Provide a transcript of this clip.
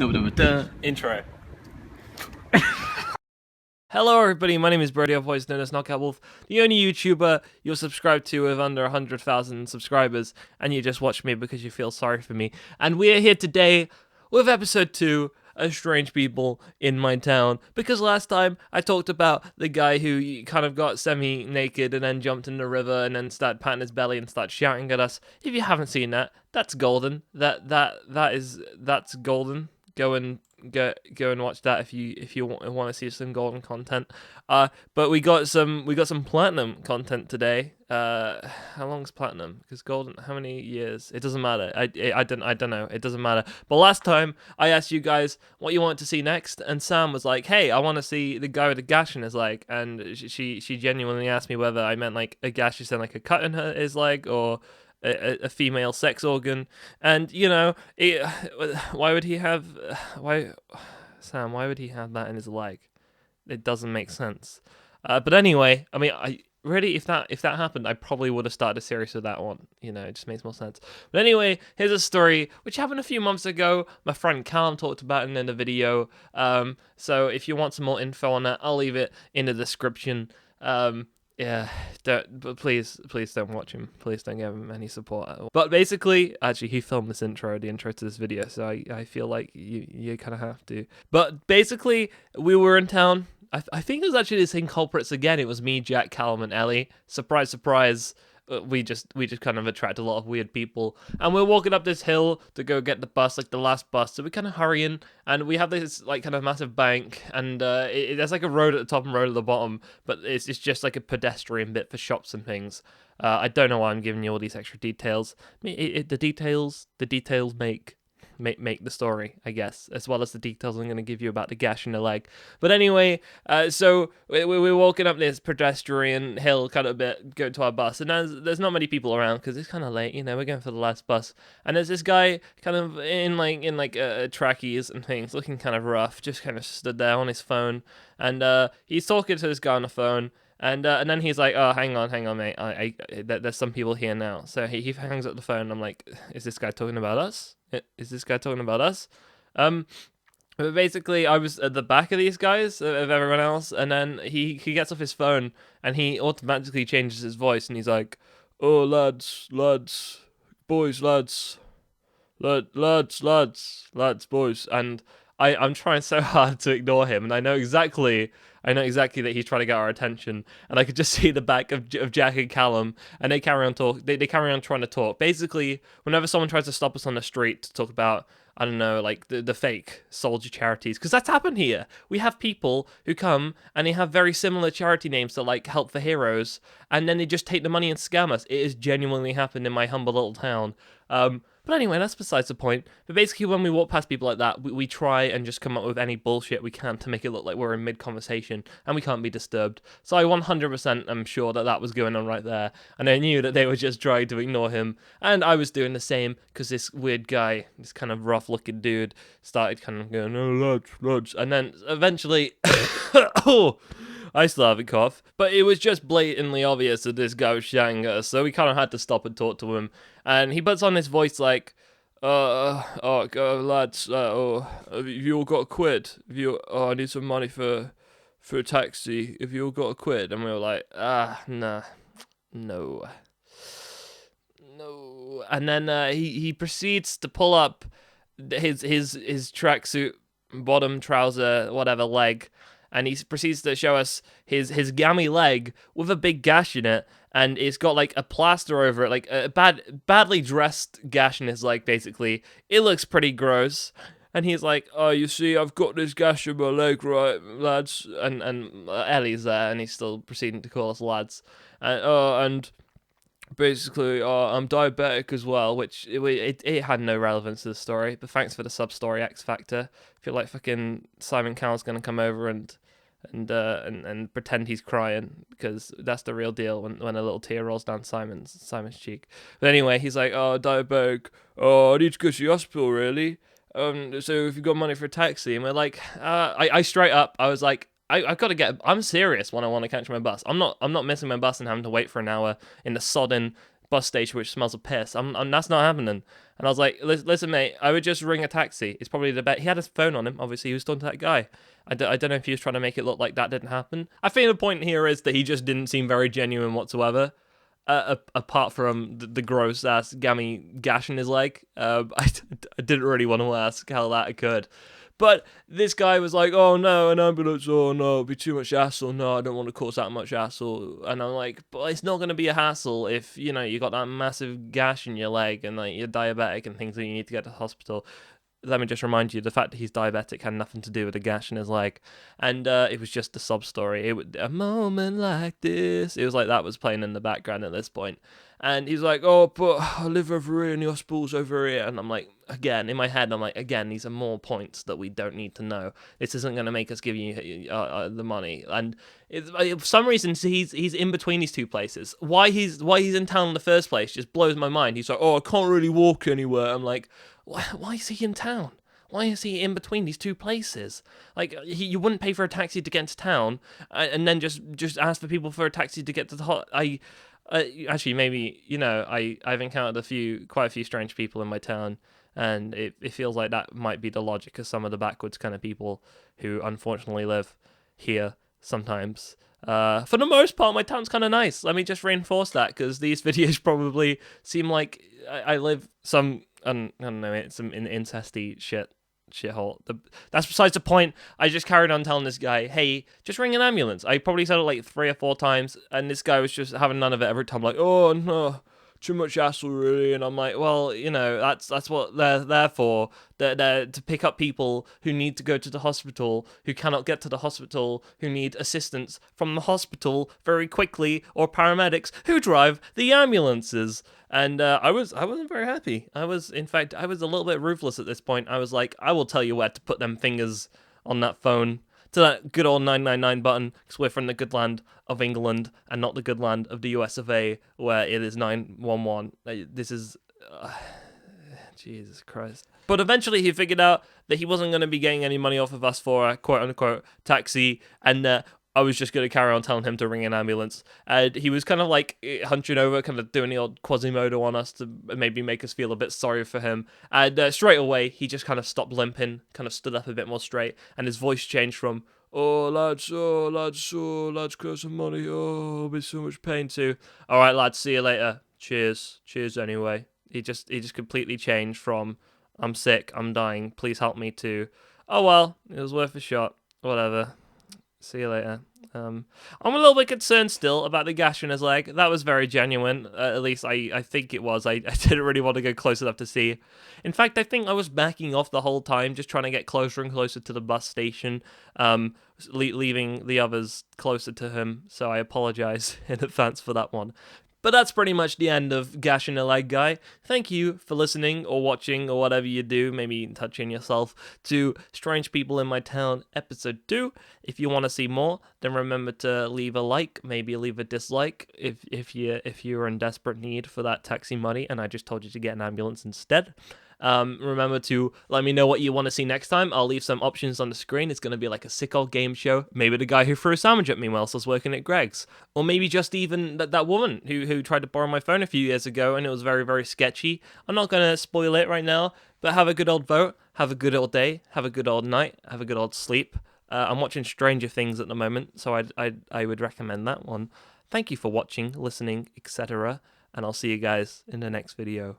Intro. Hello everybody, my name is Brody, otherwise known as Knockout Wolf, the only YouTuber you'll subscribe to with under 100,000 subscribers, and you just watch me because you feel sorry for me. And we are here today with episode 2 of Strange People in My Town, because last time I talked about the guy who kind of got semi-naked and then jumped in the river and then started patting his belly and started shouting at us. If you haven't seen that, that's golden. That's golden. Go and watch that if you want to see some golden content. But we got some platinum content today. How long's platinum? Because golden, how many years? It doesn't matter. I don't know. It doesn't matter. But last time I asked you guys what you want to see next, and Sam was like, "Hey, I want to see the guy with the gash in his leg," and she genuinely asked me whether I meant like a gash is in like a cut in his leg or a female sex organ. And you know, why would he have Sam, why would he have that in his leg? It doesn't make sense. But anyway, I mean, I really, if that happened, I probably would have started a series with that one. You know, it just makes more sense. But anyway, here's a story which happened a few months ago. My friend Callum talked about it in the video. So if you want some more info on that, I'll leave it in the description. Yeah, but please don't watch him. Please don't give him any support at all. But basically, actually, he filmed the intro to this video, so I feel like you kind of have to. But basically, we were in town. I think it was actually the same culprits again. It was me, Jack, Callum, and Ellie. Surprise, surprise. We just kind of attract a lot of weird people, and we're walking up this hill to go get the bus, like the last bus. So we kind of hurrying, and we have this like kind of massive bank, and there's like a road at the top and road at the bottom, but it's just like a pedestrian bit for shops and things. I don't know why I'm giving you all these extra details. The details make the story, I guess, as well as the details I'm going to give you about the gash in the leg. But anyway, so we're walking up this pedestrian hill kind of bit, going to our bus, and there's not many people around because it's kind of late, you know, we're going for the last bus, and there's this guy kind of in trackies and things, looking kind of rough, just kind of stood there on his phone, and he's talking to this guy on the phone. And then he's like, "Oh, hang on, mate. There's some people here now." So he hangs up the phone. I'm like, "Is this guy talking about us? Is this guy talking about us?" But basically, I was at the back of these guys, of everyone else, and then he gets off his phone and he automatically changes his voice, and he's like, "Oh, lads, boys, lads, boys," and I'm trying so hard to ignore him, and I know exactly that he's trying to get our attention, and I could just see the back of Jack and Callum, and they carry on trying to talk. Basically, whenever someone tries to stop us on the street to talk about, I don't know, like the fake soldier charities, because that's happened here. We have people who come and they have very similar charity names to like Help for Heroes, and then they just take the money and scam us. It has genuinely happened in my humble little town. But anyway, that's besides the point. But basically, when we walk past people like that, we try and just come up with any bullshit we can to make it look like we're in mid-conversation, and we can't be disturbed. So I 100% am sure that was going on right there, and I knew that they were just trying to ignore him, and I was doing the same, because this weird guy, this kind of rough-looking dude, started kind of going, "Oh, lads," and then eventually, oh, I still have a cough, but it was just blatantly obvious that this guy was shouting at us, so we kind of had to stop and talk to him, and he puts on his voice like, lads, have you all got a quid? I need some money for a taxi, if you all got a quid? And we were like, nah, no. And then he proceeds to pull up his tracksuit, bottom trouser, whatever, leg, and he proceeds to show us his gammy leg with a big gash in it, and it's got like a plaster over it, like a badly dressed gash in his leg, basically. It looks pretty gross. And he's like, "Oh, you see, I've got this gash in my leg, right, lads?" And Ellie's there, and he's still proceeding to call us lads. And basically, I'm diabetic as well, which it had no relevance to the story. But thanks for the sub-story, X Factor. I feel like fucking Simon Cowell's gonna come over and pretend he's crying, because that's the real deal when a little tear rolls down Simon's cheek. But anyway, he's like, "Oh, diabetic. Oh, I need to go to the hospital, really. So if you got money for a taxi," and we're like, I straight up, I was like, I've got to I'm serious when I want to catch my bus. I'm not missing my bus and having to wait for an hour in the sodden bus station which smells of piss. That's not happening. And I was like, listen, mate, I would just ring a taxi. It's probably the best. He had his phone on him. Obviously, he was talking to that guy. I don't know if he was trying to make it look like that didn't happen. I think the point here is that he just didn't seem very genuine whatsoever. Apart from the gross ass gammy gash in his leg, I didn't really want to ask how that occurred. But this guy was like, oh no, an ambulance, oh no, it'll be too much hassle, no, I don't want to cause that much hassle. And I'm like, but it's not going to be a hassle if, you know, you got that massive gash in your leg and like you're diabetic and things that you need to get to the hospital. Let me just remind you, the fact that he's diabetic had nothing to do with a gash in his leg. And it was just a sob story. A moment like this. It was like that was playing in the background at this point. And he's like, oh, but I live over here and the hospital's over here. And I'm like, again, in my head, I'm like, again, these are more points that we don't need to know. This isn't going to make us give you the money. And for some reason, he's in between these two places. Why he's in town in the first place just blows my mind. He's like, oh, I can't really walk anywhere. I'm like, why is he in town? Why is he in between these two places? Like, you wouldn't pay for a taxi to get into town and then just ask for people for a taxi to get to the actually, maybe, you know, I've encountered quite a few strange people in my town, and it feels like that might be the logic of some of the backwards kind of people who unfortunately live here sometimes. For the most part, my town's kind of nice. Let me just reinforce that, because these videos probably seem like I live some, I don't know, some incesty shithole. That's besides the point. I just carried on telling this guy, hey, just ring an ambulance. I probably said it like 3 or 4 times, and this guy was just having none of it every time, like, oh no, too much hassle really. And I'm like, well, you know, that's what they're there for. They're there to pick up people who need to go to the hospital, who cannot get to the hospital, who need assistance from the hospital very quickly, or paramedics who drive the ambulances. And I wasn't very happy. In fact, I was a little bit ruthless at this point. I was like, I will tell you where to put them fingers on that phone, to that good old 999 button, because we're from the good land of England and not the good land of the US of A, where it is 911. This is... Jesus Christ. But eventually he figured out that he wasn't going to be getting any money off of us for a quote-unquote taxi, and I was just going to carry on telling him to ring an ambulance. And he was kind of like hunching over, kind of doing the old Quasimodo on us to maybe make us feel a bit sorry for him. And straight away, he just kind of stopped limping, kind of stood up a bit more straight, and his voice changed from, oh, lads, got some money, oh, I'll be so much pain too. All right, lads, see you later. Cheers anyway. He just completely changed from, I'm sick, I'm dying, please help me, to, oh well, it was worth a shot, whatever. See you later. I'm a little bit concerned still about the gash in his leg. That was very genuine. At least I think it was. I didn't really want to go close enough to see. In fact, I think I was backing off the whole time, just trying to get closer and closer to the bus station, leaving the others closer to him. So I apologize in advance for that one. But that's pretty much the end of Gash in the Leg Guy. Thank you for listening or watching or whatever you do, maybe touching yourself, to Strange People in My Town Episode 2. If you want to see more, then remember to leave a like, maybe leave a dislike if you're in desperate need for that taxi money and I just told you to get an ambulance instead. Remember to let me know what you want to see next time. I'll leave some options on the screen. It's going to be like a sick old game show. Maybe the guy who threw a sandwich at me whilst I was working at Greg's. Or maybe just even that woman who tried to borrow my phone a few years ago and it was very, very sketchy. I'm not going to spoil it right now, but have a good old vote. Have a good old day. Have a good old night. Have a good old sleep. I'm watching Stranger Things at the moment, so I would recommend that one. Thank you for watching, listening, etc. And I'll see you guys in the next video.